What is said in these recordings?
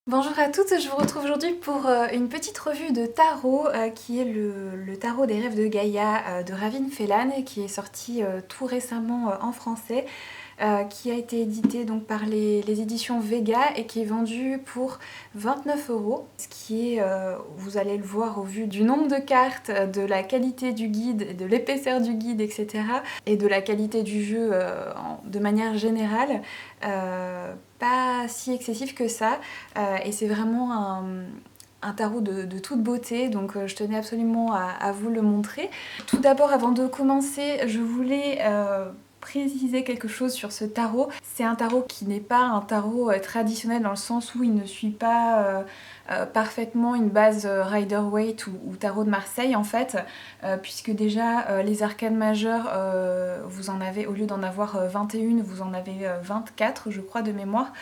Bonjour à toutes, je vous retrouve aujourd'hui pour une petite revue de tarot qui est le tarot des rêves de Gaïa de Ravin Phelan qui est sorti tout récemment en français, qui a été édité donc par les éditions Vega et qui est vendu pour 29 €, ce qui est, vous allez le voir au vu du nombre de cartes, de la qualité du guide, de l'épaisseur du guide, etc. et de la qualité du jeu de manière générale. Pas si excessif que ça, et c'est vraiment un tarot de toute beauté, donc je tenais absolument à vous le montrer. Tout d'abord, avant de commencer, je voulais préciser quelque chose sur ce tarot. C'est un tarot qui n'est pas un tarot traditionnel dans le sens où il ne suit pas parfaitement une base Rider-Waite ou tarot de Marseille en fait, puisque déjà les arcanes majeures, vous en avez, au lieu d'en avoir 21, vous en avez 24 je crois de mémoire.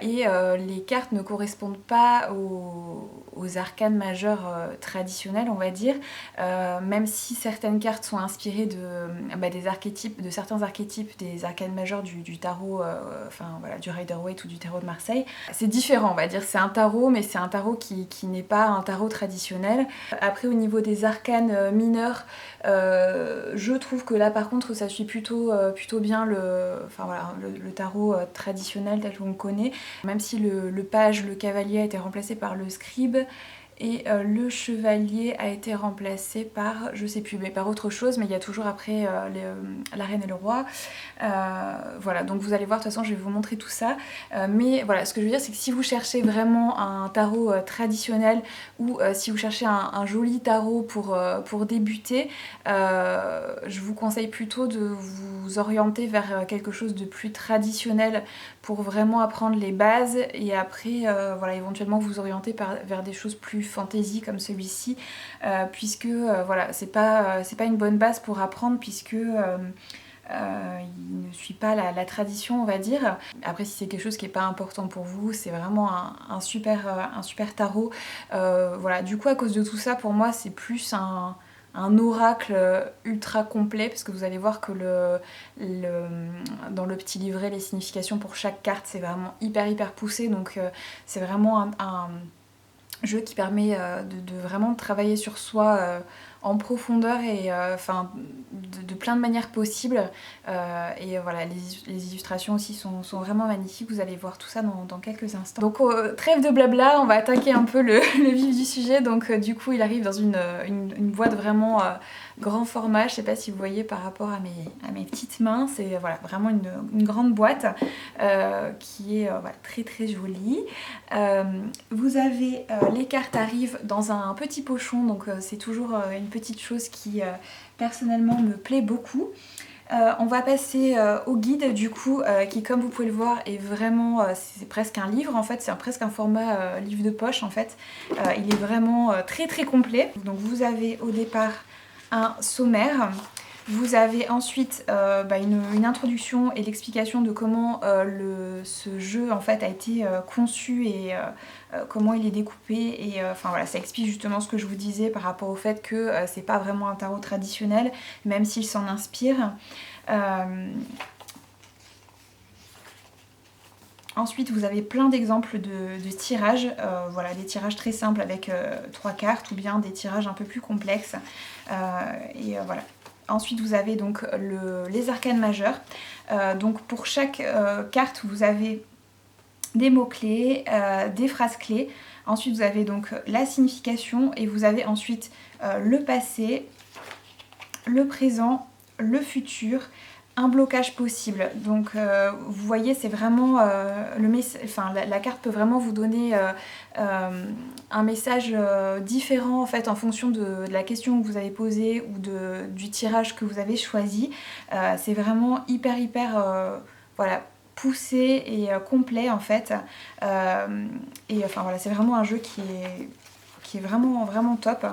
Et les cartes ne correspondent pas aux arcanes majeures traditionnelles, on va dire, même si certaines cartes sont inspirées des archétypes, de certains archétypes des arcanes majeures du tarot, enfin voilà, du Rider-Waite ou du tarot de Marseille. C'est différent, on va dire, c'est un tarot, mais c'est un tarot qui n'est pas un tarot traditionnel. Après, au niveau des arcanes mineurs, je trouve que là par contre ça suit plutôt bien le tarot traditionnel tel qu'on le connaît, même si le page, le cavalier a été remplacé par le scribe et le chevalier a été remplacé par, je sais plus, mais par autre chose, mais il y a toujours après la reine et le roi. Voilà, donc vous allez voir, de toute façon je vais vous montrer tout ça. Mais voilà, ce que je veux dire, c'est que si vous cherchez vraiment un tarot traditionnel ou si vous cherchez un joli tarot pour débuter, je vous conseille plutôt de vous orienter vers quelque chose de plus traditionnel pour vraiment apprendre les bases et après voilà, éventuellement vous orienter vers des choses plus fantasy comme celui-ci, puisque voilà, c'est pas une bonne base pour apprendre puisque il ne suit pas la tradition, on va dire. Après, si c'est quelque chose qui n'est pas important pour vous, c'est vraiment un super tarot. Voilà, du coup, à cause de tout ça, pour moi, c'est plus un oracle ultra complet, parce que vous allez voir que dans le petit livret, les significations pour chaque carte, c'est vraiment hyper poussé, donc c'est vraiment un jeu qui permet de vraiment travailler sur soi en profondeur et de plein de manières possibles. Et voilà, les illustrations aussi sont vraiment magnifiques, vous allez voir tout ça dans quelques instants. Donc trêve de blabla, on va attaquer un peu le vif du sujet. Donc du coup il arrive dans une boîte vraiment grand format, je sais pas si vous voyez par rapport à mes petites mains, c'est voilà, vraiment une grande boîte qui est voilà, très jolie. Vous avez les cartes arrivent dans un petit pochon, donc c'est toujours une petite chose qui personnellement me plaît beaucoup. On va passer au guide du coup, qui comme vous pouvez le voir est vraiment, c'est presque un livre en fait, c'est presque un format livre de poche en fait. Il est vraiment très complet. Donc vous avez au départ un sommaire. Vous avez ensuite une introduction et l'explication de comment ce jeu en fait a été conçu et comment il est découpé, et enfin voilà, ça explique justement ce que je vous disais par rapport au fait que c'est pas vraiment un tarot traditionnel, même s'il s'en inspire. Ensuite, vous avez plein d'exemples de tirages, voilà, des tirages très simples avec 3 cartes ou bien des tirages un peu plus complexes. Voilà. Ensuite, vous avez donc les arcanes majeures. Donc pour chaque carte, vous avez des mots-clés, des phrases-clés. Ensuite, vous avez donc la signification et vous avez ensuite le passé, le présent, le futur, un blocage possible. Donc vous voyez, c'est vraiment la carte peut vraiment vous donner un message différent en fait en fonction de la question que vous avez posée ou du tirage que vous avez choisi. C'est vraiment hyper voilà, poussé et complet en fait. Et enfin voilà, c'est vraiment un jeu qui est vraiment top.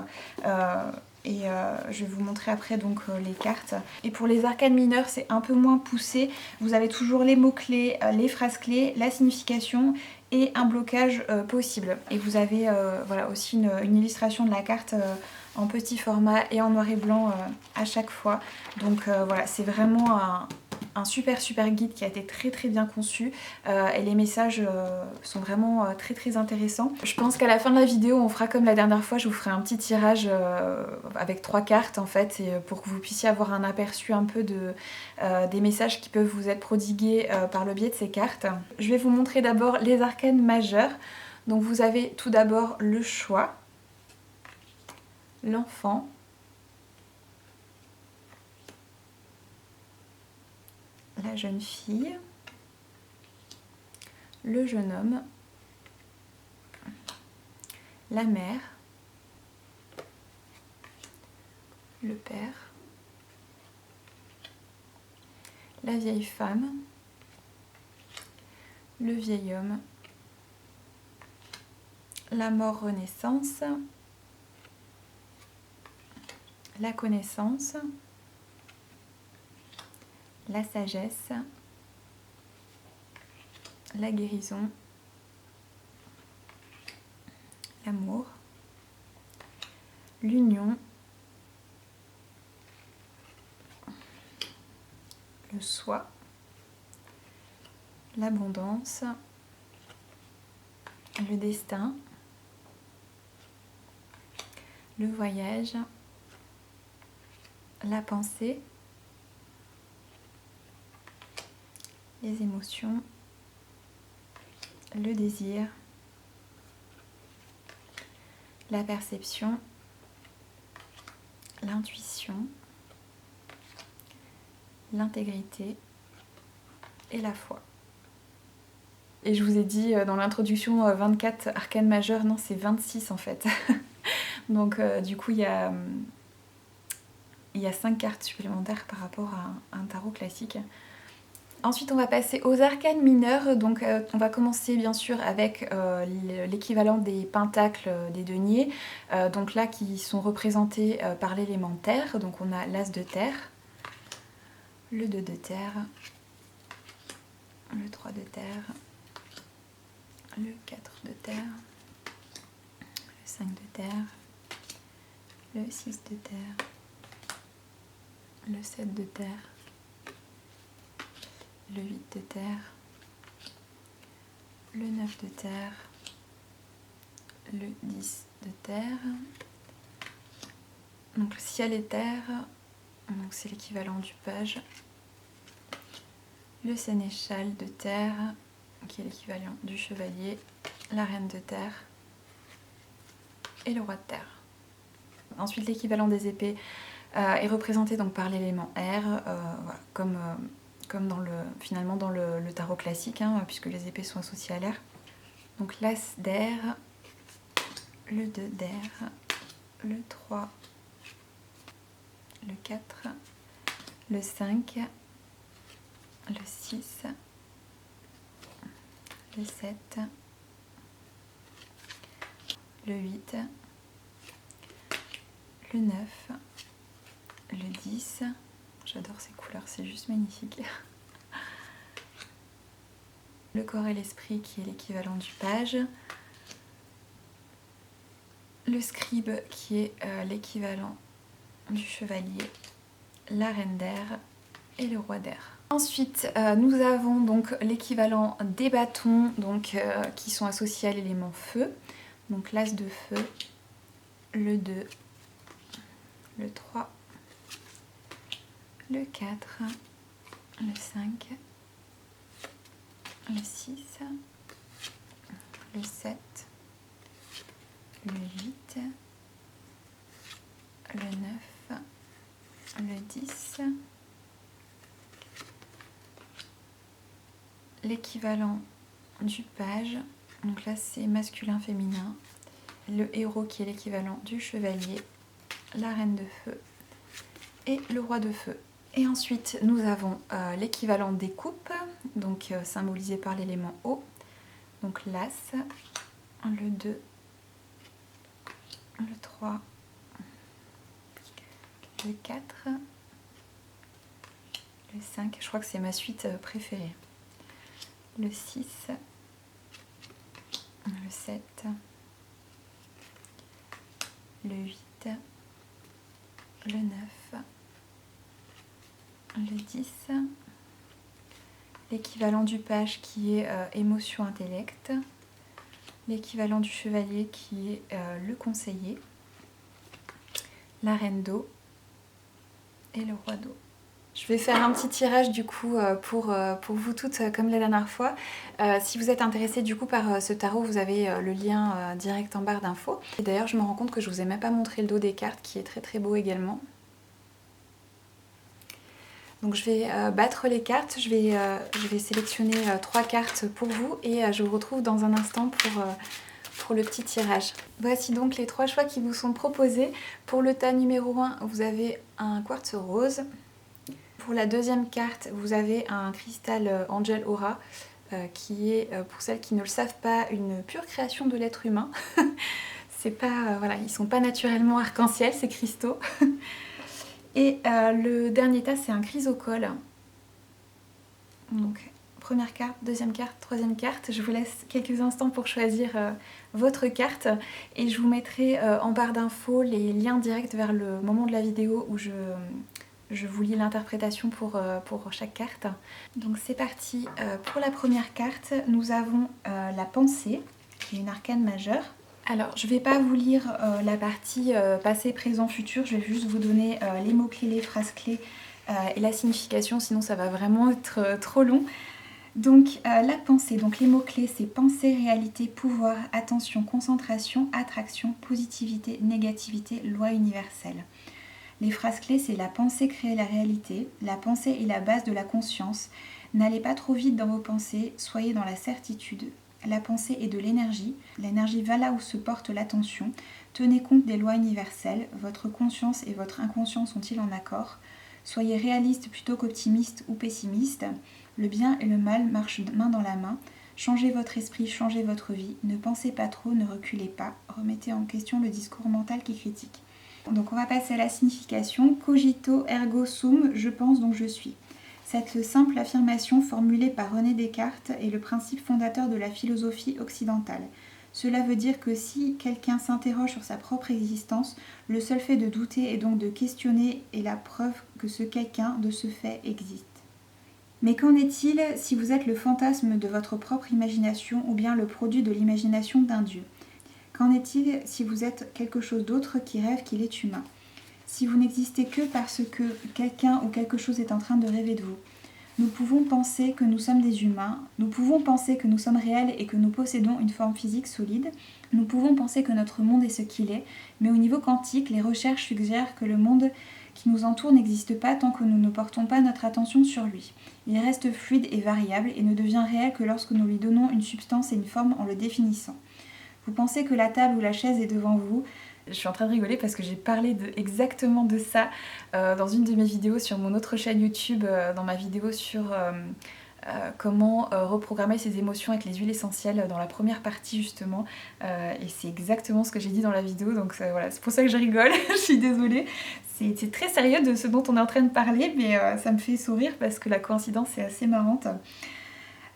Je vais vous montrer après donc les cartes. Et pour les arcanes mineures, c'est un peu moins poussé. Vous avez toujours les mots-clés, les phrases-clés, la signification et un blocage possible. Et vous avez voilà, aussi une illustration de la carte en petit format et en noir et blanc à chaque fois. Donc voilà, c'est vraiment un super guide qui a été très bien conçu et les messages sont vraiment très intéressants. Je pense qu'à la fin de la vidéo on fera comme la dernière fois, je vous ferai un petit tirage avec 3 cartes en fait, et, pour que vous puissiez avoir un aperçu un peu des messages qui peuvent vous être prodigués par le biais de ces cartes. Je vais vous montrer d'abord les arcanes majeures. Donc vous avez tout d'abord le choix, l'enfant, la jeune fille, le jeune homme, la mère, le père, la vieille femme, le vieil homme, la mort-renaissance, la connaissance, la sagesse, la guérison, l'amour, l'union, le soi, l'abondance, le destin, le voyage, la pensée, les émotions, le désir, la perception, l'intuition, l'intégrité et la foi. Et je vous ai dit dans l'introduction 24 arcanes majeures, non c'est 26 en fait. Donc du coup il y a 5 cartes supplémentaires par rapport à un tarot classique. Ensuite on va passer aux arcanes mineures, donc on va commencer bien sûr avec l'équivalent des pentacles des deniers, donc là qui sont représentés par l'élément terre. Donc on a l'as de terre, le 2 de terre, le 3 de terre, le 4 de terre, le 5 de terre, le 6 de terre, le 7 de terre, le 8 de terre, le 9 de terre, le 10 de terre, donc le ciel et terre, donc c'est l'équivalent du page, le sénéchal de terre, qui est l'équivalent du chevalier, la reine de terre et le roi de terre. Ensuite l'équivalent des épées est représenté donc par l'élément air, voilà, comme finalement dans le tarot classique, hein, puisque les épées sont associées à l'air. Donc l'as d'air, le 2 d'air, le 3, le 4, le 5, le 6, le 7, le 8, le 9, le 10, j'adore ces couleurs, c'est juste magnifique. Le corps et l'esprit qui est l'équivalent du page, le scribe qui est l'équivalent du chevalier, la reine d'air et le roi d'air. Ensuite nous avons donc l'équivalent des bâtons donc, qui sont associés à l'élément feu, donc l'as de feu, le 2, le 3, le 4, le 5, le 6, le 7, le 8, le 9, le 10, l'équivalent du page, donc là c'est masculin-féminin, le héros qui est l'équivalent du chevalier, la reine de feu et le roi de feu. Et ensuite nous avons l'équivalent des coupes, donc symbolisé par l'élément eau, donc l'as, le 2, le 3, le 4, le 5, je crois que c'est ma suite préférée, le 6, le 7, le 8, le 9, le 10, l'équivalent du page qui est émotion intellect, l'équivalent du chevalier qui est le conseiller, la reine d'eau et le roi d'eau. Je vais faire un petit tirage du coup pour vous toutes comme la dernière fois. Si vous êtes intéressé du coup par ce tarot, vous avez le lien direct en barre d'infos. Et d'ailleurs je me rends compte que je vous ai même pas montré le dos des cartes qui est très très beau également. Donc je vais battre les cartes, je vais sélectionner 3 cartes pour vous et je vous retrouve dans un instant pour le petit tirage. Voici donc les 3 choix qui vous sont proposés. Pour le tas numéro 1, vous avez un quartz rose. Pour la deuxième carte, vous avez un cristal Angel Aura qui est, pour celles qui ne le savent pas, une pure création de l'être humain. C'est pas, voilà, ils sont pas naturellement arc-en-ciel ces cristaux. Et le dernier tas, c'est un chrysocole. Donc, première carte, deuxième carte, troisième carte. Je vous laisse quelques instants pour choisir votre carte. Et je vous mettrai en barre d'infos les liens directs vers le moment de la vidéo où je vous lis l'interprétation pour chaque carte. Donc c'est parti. Pour la première carte, nous avons la pensée, qui est une arcane majeure. Alors, je ne vais pas vous lire la partie passé, présent, futur. Je vais juste vous donner les mots-clés, les phrases-clés et la signification, sinon ça va vraiment être trop long. Donc, la pensée. Donc, les mots-clés, c'est pensée, réalité, pouvoir, attention, concentration, attraction, positivité, négativité, loi universelle. Les phrases clés, c'est la pensée crée la réalité, la pensée est la base de la conscience, n'allez pas trop vite dans vos pensées, soyez dans la certitude. La pensée est de l'énergie va là où se porte l'attention, tenez compte des lois universelles, votre conscience et votre inconscient sont-ils en accord? Soyez réaliste plutôt qu'optimiste ou pessimiste, le bien et le mal marchent main dans la main, changez votre esprit, changez votre vie, ne pensez pas trop, ne reculez pas, remettez en question le discours mental qui critique. Donc on va passer à la signification. Cogito ergo sum, je pense donc je suis. Cette simple affirmation formulée par René Descartes est le principe fondateur de la philosophie occidentale. Cela veut dire que si quelqu'un s'interroge sur sa propre existence, le seul fait de douter et donc de questionner est la preuve que ce quelqu'un de ce fait existe. Mais qu'en est-il si vous êtes le fantasme de votre propre imagination ou bien le produit de l'imagination d'un dieu ? Qu'en est-il si vous êtes quelque chose d'autre qui rêve qu'il est humain? Si vous n'existez que parce que quelqu'un ou quelque chose est en train de rêver de vous. Nous pouvons penser que nous sommes des humains, nous pouvons penser que nous sommes réels et que nous possédons une forme physique solide, nous pouvons penser que notre monde est ce qu'il est, mais au niveau quantique, les recherches suggèrent que le monde qui nous entoure n'existe pas tant que nous ne portons pas notre attention sur lui. Il reste fluide et variable et ne devient réel que lorsque nous lui donnons une substance et une forme en le définissant. Vous pensez que la table ou la chaise est devant vous. Je suis en train de rigoler parce que j'ai parlé exactement de ça dans une de mes vidéos sur mon autre chaîne YouTube, dans ma vidéo sur comment reprogrammer ses émotions avec les huiles essentielles dans la première partie justement. Et c'est exactement ce que j'ai dit dans la vidéo, donc voilà, c'est pour ça que je rigole, je suis désolée. C'est très sérieux de ce dont on est en train de parler, mais ça me fait sourire parce que la coïncidence est assez marrante.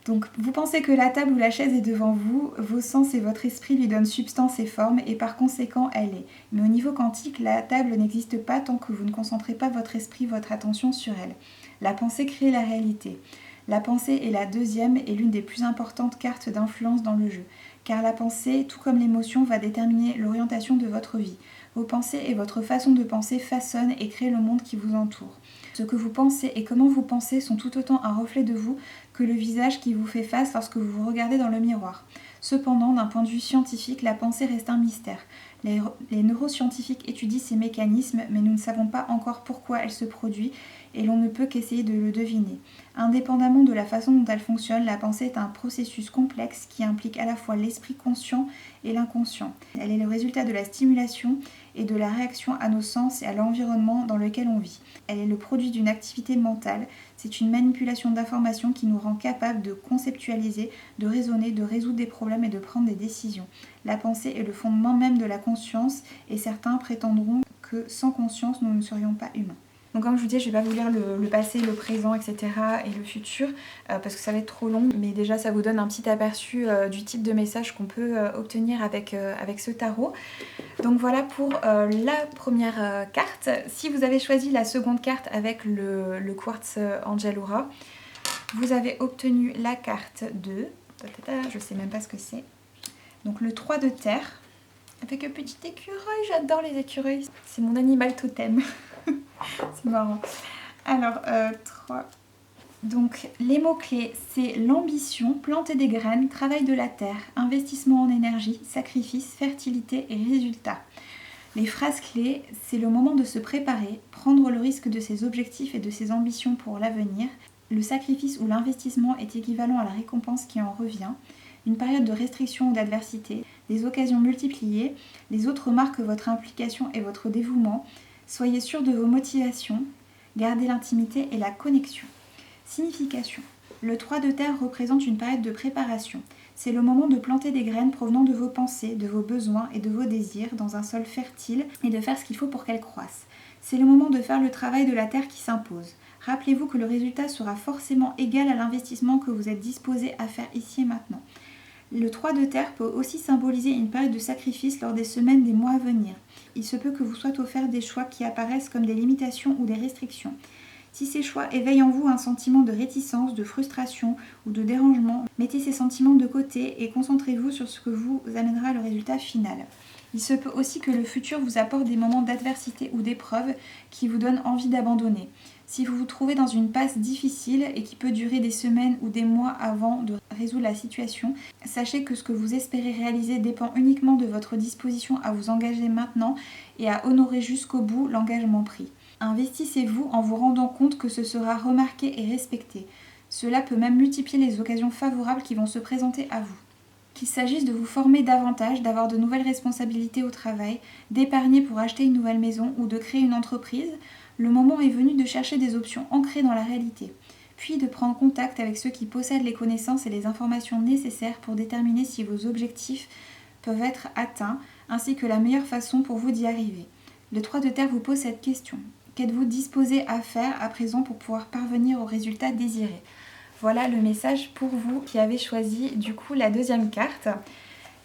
Donc vous pensez que la table ou la chaise est devant vous, vos sens et votre esprit lui donnent substance et forme et par conséquent elle est. Mais au niveau quantique, la table n'existe pas tant que vous ne concentrez pas votre esprit, votre attention sur elle. La pensée crée la réalité. La pensée est la deuxième et l'une des plus importantes cartes d'influence dans le jeu, car la pensée, tout comme l'émotion, va déterminer l'orientation de votre vie. Vos pensées et votre façon de penser façonnent et créent le monde qui vous entoure. Ce que vous pensez et comment vous pensez sont tout autant un reflet de vous que le visage qui vous fait face lorsque vous vous regardez dans le miroir. Cependant, d'un point de vue scientifique, la pensée reste un mystère. Les neuroscientifiques étudient ces mécanismes, mais nous ne savons pas encore pourquoi elle se produit et l'on ne peut qu'essayer de le deviner. Indépendamment de la façon dont elle fonctionne, la pensée est un processus complexe qui implique à la fois l'esprit conscient et l'inconscient. Elle est le résultat de la stimulation et de la réaction à nos sens et à l'environnement dans lequel on vit. Elle est le produit d'une activité mentale. C'est une manipulation d'informations qui nous rend capables de conceptualiser, de raisonner, de résoudre des problèmes et de prendre des décisions. La pensée est le fondement même de la conscience et certains prétendront que sans conscience, nous ne serions pas humains. Donc comme je vous dis, je ne vais pas vous lire le passé, le présent, etc. et le futur parce que ça va être trop long. Mais déjà, ça vous donne un petit aperçu du type de message qu'on peut obtenir avec ce tarot. Donc voilà pour la première carte. Si vous avez choisi la seconde carte avec le quartz Angel Aura, Vous avez obtenu la carte de... Je ne sais même pas ce que c'est. Donc le 3 de terre. Avec un petit écureuil. J'adore les écureuils. C'est mon animal totem. C'est marrant. Alors, 3... Donc les mots-clés, c'est l'ambition, planter des graines, travail de la terre, investissement en énergie, sacrifice, fertilité et résultat. Les phrases clés, c'est le moment de se préparer, prendre le risque de ses objectifs et de ses ambitions pour l'avenir. Le sacrifice ou l'investissement est équivalent à la récompense qui en revient. Une période de restriction ou d'adversité, des occasions multipliées. Les autres marquent votre implication et votre dévouement. Soyez sûr de vos motivations. Gardez l'intimité et la connexion. Signification. Le 3 de terre représente une période de préparation. C'est le moment de planter des graines provenant de vos pensées, de vos besoins et de vos désirs dans un sol fertile et de faire ce qu'il faut pour qu'elles croissent. C'est le moment de faire le travail de la terre qui s'impose. Rappelez-vous que le résultat sera forcément égal à l'investissement que vous êtes disposé à faire ici et maintenant. Le 3 de terre peut aussi symboliser une période de sacrifice lors des semaines, des mois à venir. Il se peut que vous soit offert des choix qui apparaissent comme des limitations ou des restrictions. Si ces choix éveillent en vous un sentiment de réticence, de frustration ou de dérangement, mettez ces sentiments de côté et concentrez-vous sur ce que vous amènera le résultat final. Il se peut aussi que le futur vous apporte des moments d'adversité ou d'épreuve qui vous donnent envie d'abandonner. Si vous vous trouvez dans une passe difficile et qui peut durer des semaines ou des mois avant de résoudre la situation, sachez que ce que vous espérez réaliser dépend uniquement de votre disposition à vous engager maintenant et à honorer jusqu'au bout l'engagement pris. Investissez-vous en vous rendant compte que ce sera remarqué et respecté. Cela peut même multiplier les occasions favorables qui vont se présenter à vous. Qu'il s'agisse de vous former davantage, d'avoir de nouvelles responsabilités au travail, d'épargner pour acheter une nouvelle maison ou de créer une entreprise, le moment est venu de chercher des options ancrées dans la réalité, puis de prendre contact avec ceux qui possèdent les connaissances et les informations nécessaires pour déterminer si vos objectifs peuvent être atteints, ainsi que la meilleure façon pour vous d'y arriver. Le 3 de terre vous pose cette question. Qu'êtes-vous disposé à faire à présent pour pouvoir parvenir au résultat désiré ? Voilà le message pour vous qui avez choisi du coup la deuxième carte.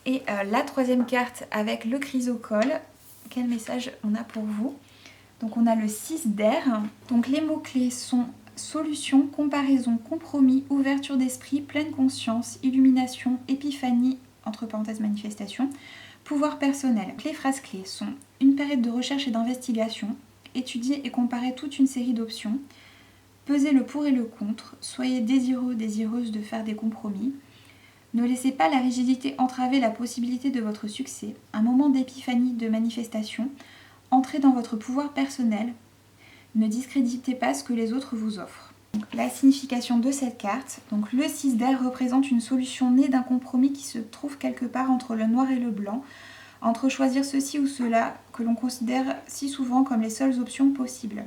Et la troisième carte avec le chrysocole. Quel message on a pour vous ? Donc on a le 6 d'air. Donc les mots-clés sont solution, comparaison, compromis, ouverture d'esprit, pleine conscience, illumination, épiphanie, entre parenthèses manifestation, pouvoir personnel. Les phrases clés sont une période de recherche et d'investigation, étudier et comparer toute une série d'options, pesez le pour et le contre, soyez désireux, désireuse de faire des compromis, ne laissez pas la rigidité entraver la possibilité de votre succès, un moment d'épiphanie, de manifestation, entrez dans votre pouvoir personnel, ne discréditez pas ce que les autres vous offrent. Donc, la signification de cette carte, donc le 6 d'air représente une solution née d'un compromis qui se trouve quelque part entre le noir et le blanc, entre choisir ceci ou cela que l'on considère si souvent comme les seules options possibles.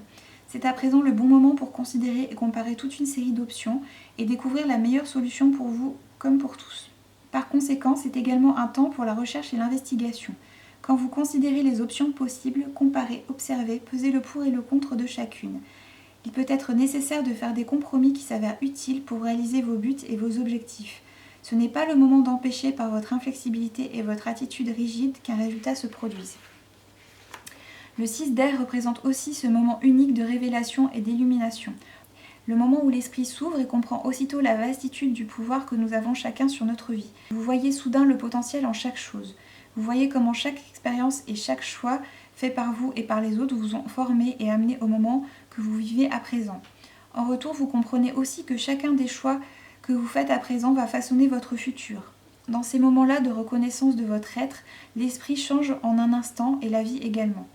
C'est à présent le bon moment pour considérer et comparer toute une série d'options et découvrir la meilleure solution pour vous comme pour tous. Par conséquent, c'est également un temps pour la recherche et l'investigation. Quand vous considérez les options possibles, comparez, observez, pesez le pour et le contre de chacune. Il peut être nécessaire de faire des compromis qui s'avèrent utiles pour réaliser vos buts et vos objectifs. Ce n'est pas le moment d'empêcher par votre inflexibilité et votre attitude rigide qu'un résultat se produise. Le 6 d'air représente aussi ce moment unique de révélation et d'illumination. Le moment où l'esprit s'ouvre et comprend aussitôt la vastitude du pouvoir que nous avons chacun sur notre vie. Vous voyez soudain le potentiel en chaque chose. Vous voyez comment chaque expérience et chaque choix fait par vous et par les autres vous ont formé et amené au moment que vous vivez à présent. En retour, vous comprenez aussi que chacun des choix que vous faites à présent va façonner votre futur. Dans ces moments-là de reconnaissance de votre être, l'esprit change en un instant et la vie également.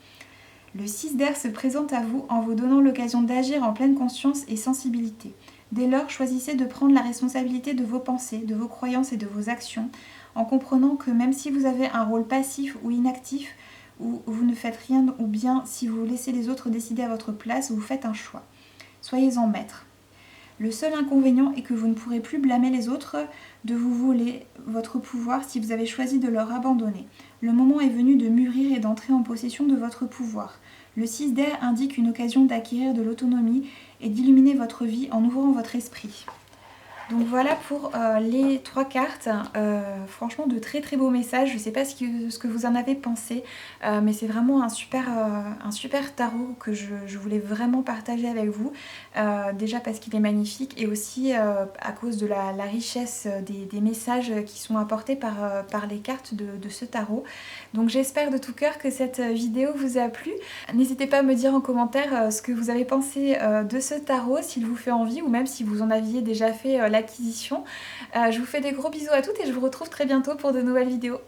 Le 6 d'air se présente à vous en vous donnant l'occasion d'agir en pleine conscience et sensibilité. Dès lors, choisissez de prendre la responsabilité de vos pensées, de vos croyances et de vos actions, en comprenant que même si vous avez un rôle passif ou inactif, ou vous ne faites rien, ou bien si vous laissez les autres décider à votre place, vous faites un choix. Soyez-en maître. Le seul inconvénient est que vous ne pourrez plus blâmer les autres de vous voler votre pouvoir si vous avez choisi de leur abandonner. Le moment est venu de mûrir et d'entrer en possession de votre pouvoir. Le 6 d'air indique une occasion d'acquérir de l'autonomie et d'illuminer votre vie en ouvrant votre esprit. Donc voilà pour les 3 cartes. Franchement de très très beaux messages. Je sais pas ce que vous en avez pensé, mais c'est vraiment un super tarot que je voulais vraiment partager avec vous. Déjà parce qu'il est magnifique et aussi à cause de la richesse des messages qui sont apportés par les cartes de ce tarot. Donc j'espère de tout cœur que cette vidéo vous a plu. N'hésitez pas à me dire en commentaire ce que vous avez pensé de ce tarot, s'il vous fait envie ou même si vous en aviez déjà fait l'acquisition. Je vous fais des gros bisous à toutes et je vous retrouve très bientôt pour de nouvelles vidéos.